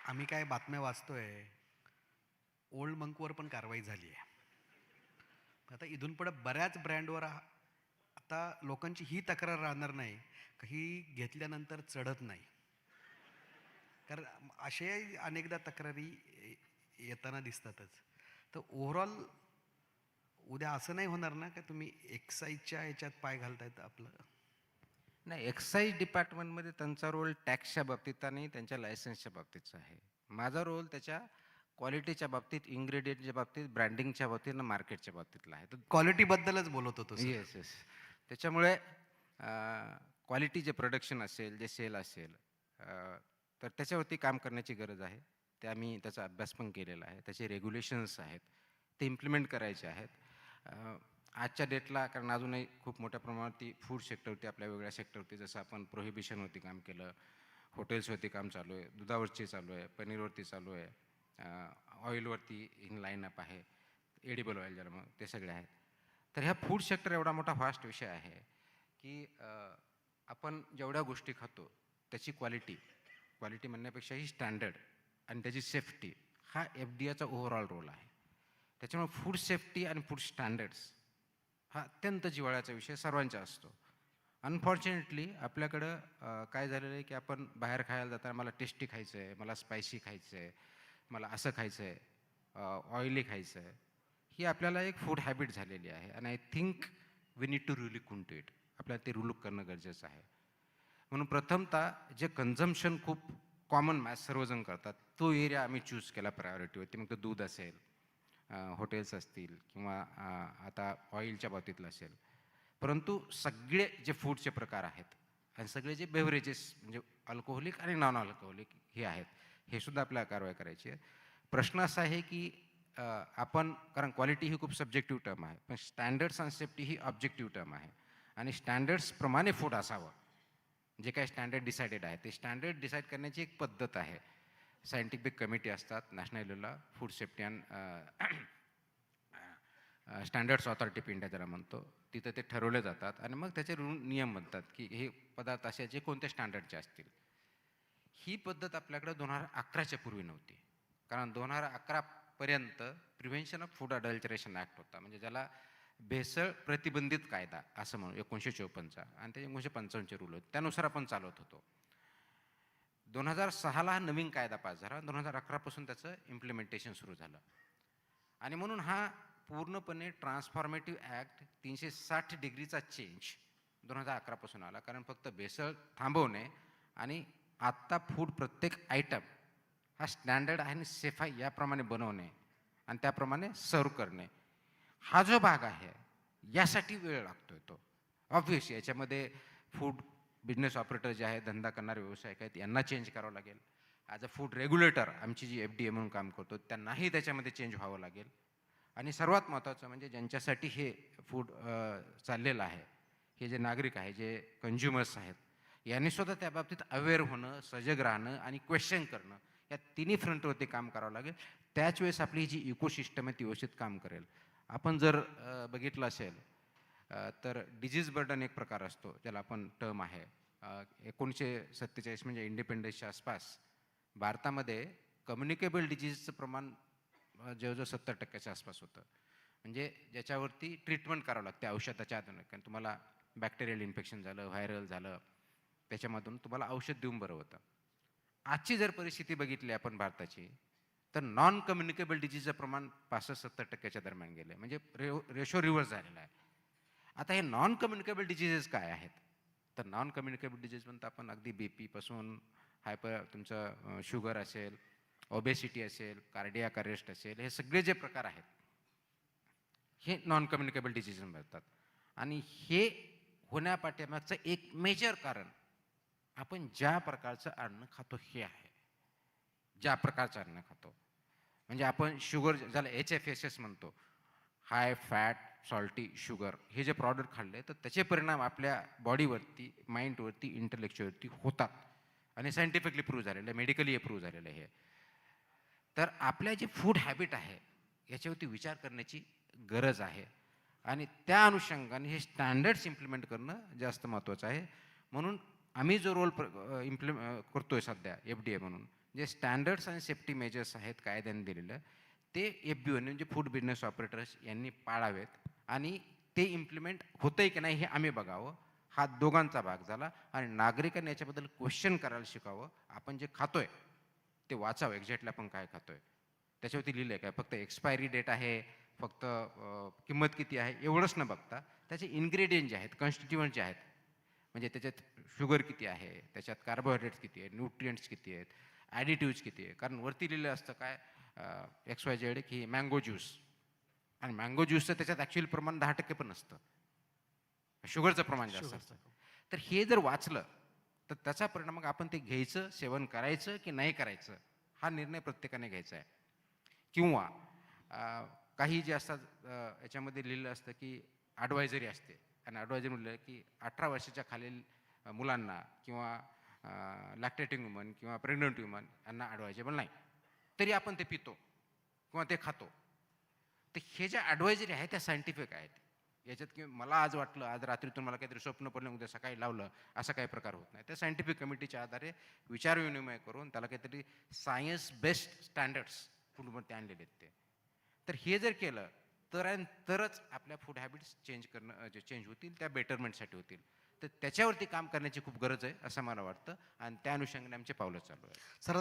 आम्ही काय बातम्या वाचतोय, ओल्ड मंकवर पण कारवाई झाली आहे. आता इथून पुढे बऱ्याच ब्रँडवर आता लोकांची ही तक्रार राहणार नाही का ही घेतल्यानंतर चढत नाही. कारण असे अनेकदा तक्रारी येताना दिसतातच. तर ओव्हरऑल उद्या असं नाही होणार ना का तुम्ही एक्साईजच्या ह्याच्यात पाय घालतायत आपलं? नाही, एक्साईज डिपार्टमेंटमध्ये त्यांचा रोल टॅक्सच्या बाबतीत आणि त्यांच्या लायसन्सच्या बाबतीतचा आहे. माझा रोल त्याच्या क्वालिटीच्या बाबतीत, इन्ग्रेडियंटच्या बाबतीत, ब्रँडिंगच्या बाबतीत आणि मार्केटच्या बाबतीतला आहे. तर क्वालिटीबद्दलच बोलत होतो सर. Yes, yes. त्याच्यामुळे क्वालिटी जे प्रोडक्शन असेल, जे सेल असेल, तर त्याच्यावरती काम करण्याची गरज आहे. ते आम्ही त्याचा अभ्यास पण केलेला आहे. त्याचे रेग्युलेशन्स आहेत, ते इम्प्लिमेंट करायचे आहेत. आजच्या डेटला कारण अजूनही खूप मोठ्या प्रमाणावरती फूड सेक्टरवरती, आपल्या वेगळ्या सेक्टरवरती, जसं आपण प्रोहिबिशनवरती काम केलं, हॉटेल्सवरती काम चालू आहे, दुधावरची चालू आहे, पनीरवरती चालू आहे, ऑइलवरती इन लाईनअप आहे, एडिबल ऑइल ज्याला मग ते सगळे आहेत. तर ह्या फूड सेक्टर एवढा मोठा फास्ट विषय आहे की आपण जेवढ्या गोष्टी खातो त्याची क्वालिटी म्हणण्यापेक्षाही स्टँडर्ड आणि त्याची सेफ्टी हा FDA चा ओव्हरऑल रोल आहे. त्याच्यामुळे फूड सेफ्टी आणि फूड स्टँडर्ड्स हा अत्यंत जिव्हाळ्याचा विषय सर्वांचा असतो. अनफॉर्च्युनेटली आपल्याकडं काय झालेलं आहे की आपण बाहेर खायला जाताना मला टेस्टी खायचं आहे, मला स्पायसी खायचं आहे, मला असं खायचं आहे, ऑइली खायचं आहे, ही आपल्याला एक फूड हॅबिट झालेली आहे. आणि I think we need to relook to it. आपल्याला ते रुलुक करणं गरजेचं आहे. म्हणून प्रथमतः जे कन्झम्पशन खूप कॉमन मॅच सर्वजण करतात तो एरिया आम्ही चूज केला प्रायोरिटीवरती. मग तो दूध असेल, हॉटेल्स असतील किंवा आता ऑइलच्या बाबतीतलं असेल. परंतु सगळे जे फूडचे प्रकार आहेत आणि सगळे जे बेव्हरेजेस म्हणजे अल्कोहोलिक आणि नॉन अल्कोहोलिक हे आहेत, हे सुद्धा आपल्याला कारवाई करायची आहे. प्रश्न असा आहे की आपण, कारण क्वालिटी ही खूप सब्जेक्टिव्ह टर्म आहे, पण स्टँडर्ड्स आणि सेफ्टी ही ऑब्जेक्टिव्ह टर्म आहे. आणि स्टँडर्ड्सप्रमाणे फूड असावं, जे काही स्टँडर्ड डिसाइडेड आहे ते स्टँडर्ड डिसाईड करण्याची एक पद्धत आहे. सायंटिफिक कमिटी असतात नॅशनल लेवलला, food safety and standards authority of India ज्याला म्हणतो, तिथं ते ठरवले जातात आणि मग त्याचे नियम बनतात की हे पदार्थ असे जे कोणत्या स्टँडर्डचे असतील. ही पद्धत आपल्याकडे 2011च्या पूर्वी नव्हती. कारण 2011 पर्यंत prevention of food adulteration act होता, म्हणजे ज्याला भेसळ प्रतिबंधित कायदा असं म्हणू, 1954चा, आणि ते 1955चे रूल होते, त्यानुसार आपण चालवत होतो. 2006ला हा नवीन कायदा पास झाला, 2011 पासून त्याचं इम्प्लिमेंटेशन सुरू झालं. आणि म्हणून हा पूर्णपणे ट्रान्सफॉर्मेटिव्ह ॲक्ट 360 डिग्रीचा चेंज 2011 पासून आला. कारण फक्त भेसळ थांबवणे आणि आत्ता फूड प्रत्येक आयटम हा स्टँडर्ड आहे आणि सेफ आहे याप्रमाणे बनवणे आणि त्याप्रमाणे सर्व करणे, हा जो भाग आहे यासाठी वेळ लागतोय तो. ऑब्व्हियसली याच्यामध्ये फूड बिझनेस ऑपरेटर जे आहेत, धंदा करणारे व्यावसायिक आहेत, यांना चेंज करावं लागेल. ॲज अ फूड रेग्युलेटर आमची जी FDA म्हणून काम करतो त्यांनाही त्याच्यामध्ये चेंज व्हावं लागेल. आणि सर्वात महत्त्वाचं म्हणजे ज्यांच्यासाठी हे फूड चाललेलं आहे, हे जे नागरिक आहे, जे कंझ्युमर्स आहेत, यांनीसुद्धा त्या बाबतीत अवेअर होणं, सजग राहणं आणि क्वेश्चन करणं, या तिन्ही फ्रंटवरती काम करावं लागेल. त्याच वेळेस आपली जी इकोसिस्टम आहे ती व्यवस्थित काम करेल. आपण जर बघितलं असेल तर डिजीज बर्डन एक प्रकार असतो, ज्याला आपण टर्म आहे. 1947 म्हणजे इंडिपेंडन्सच्या आसपास भारतामध्ये कम्युनिकेबल डिजीजचं प्रमाण जवळजवळ 70% आसपास होतं. म्हणजे ज्याच्यावरती ट्रीटमेंट करावं लागते औषधाच्या आधारे. कारण तुम्हाला बॅक्टेरियल इन्फेक्शन झालं, व्हायरल झालं, त्याच्यामधून तुम्हाला औषध देऊन बरं होतं. आजची जर परिस्थिती बघितली आपण भारताची, तर नॉन कम्युनिकेबल डिजीजचं प्रमाण 65-70% दरम्यान गेलं आहे. म्हणजे रेशो रिव्हर्स झालेला आहे. आता हे नॉन कम्युनिकेबल डिजीजेस काय आहेत? तर नॉन कम्युनिकेबल डिजीज म्हणता आपण अगदी BP पासून तुमचं शुगर असेल, ओबेसिटी असेल, कार्डियाक अरेस्ट असेल, हे सगळे जे प्रकार आहेत हे नॉन कम्युनिकेबल डिजीज म्हणतात. आणि हे होण्यापाठीमागचं एक मेजर कारण आपण ज्या प्रकारचं अन्न खातो हे आहे. ज्या प्रकारचं अन्न खातो, म्हणजे आपण शुगर, ज्याला HFSS म्हणतो, हाय फॅट सॉल्टी शुगर, हे जे प्रॉडक्ट खाल्ले तर त्याचे परिणाम आपल्या बॉडीवरती, माइंडवरती, इंटेलेक्च्युअलवरती होतात. आणि सायंटिफिकली प्रूव्ह झालेलं आहे, मेडिकली प्रूव्ह झालेलं आहे. तर आपल्या जे फूड हॅबिट आहे याच्यावरती विचार करण्याची गरज आहे. आणि त्या अनुषंगाने हे स्टँडर्ड्स इम्प्लिमेंट करणं जास्त महत्त्वाचं आहे. म्हणून आम्ही जो रोल करतोय सध्या FDA म्हणून, जे स्टँडर्ड्स आणि सेफ्टी मेजर्स आहेत कायद्याने दिलेलं, ते FBO म्हणजे फूड बिझनेस ऑपरेटर्स यांनी पाळावेत आणि ते इम्प्लिमेंट होतंय की नाही हे आम्ही बघावं. हा दोघांचा भाग झाला आणि नागरिकांनी याच्याबद्दल क्वेश्चन करायला शिकावं. आपण जे खातोय ते वाचावं एक्झॅक्टली आपण काय खातोय. त्याच्यावरती लिहिलं आहे काय, फक्त एक्सपायरी डेट आहे, फक्त किंमत किती आहे एवढंच न बघता त्याचे इन्ग्रेडियंट जे आहेत, कॉन्स्टिट्युएंट जे आहेत, म्हणजे त्याच्यात शुगर किती आहे, त्याच्यात कार्बोहायड्रेट्स किती आहेत, न्यूट्रिएंट्स किती आहेत, ॲडिटिव्हज किती आहे. कारण वरती लिहिलं असतं काय XYZ की मँगो ज्यूस, आणि मँगो ज्यूसचं त्याच्यात ॲक्च्युअल प्रमाण 10% पण नसतं, शुगरचं प्रमाण जास्त असतं. तर हे जर वाचलं तर त्याचा परिणाम मग आपण ते घ्यायचं, सेवन करायचं की नाही करायचं हा निर्णय प्रत्येकाने घ्यायचा आहे. किंवा काही जे असतात याच्यामध्ये लिहिलं असतं की ॲडवायझरी असते आणि ॲडवायझरी म्हटलं की 18 वर्षाच्या खालील मुलांना किंवा लॅक्टेटिंग वुमन किंवा प्रेग्नंट वुमन यांना ॲडवायजेबल नाही, तरी आपण ते पितो किंवा ते खातो. तर हे ज्या ॲडवायझरी आहेत त्या सायंटिफिक आहेत. याच्यात की मला आज वाटलं, आज रात्रीतून मला काहीतरी स्वप्न पडलं, उद्या सकाळी लावलं, असा काही प्रकार होत नाही. त्या सायंटिफिक कमिटीच्या आधारे विचारविनिमय करून त्याला काहीतरी सायन्स बेस्ड स्टँडर्ड्स फूडमध्ये आणलेले आहेत ते. तर हे जर केलं तरच आपल्या फूड हॅबिट्स जे चेंज होतील त्या बेटरमेंटसाठी होतील. तर त्याच्यावरती काम करण्याची खूप गरज आहे असं मला वाटतं आणि त्या अनुषंगाने आमचे पावलं चालू आहेत. सर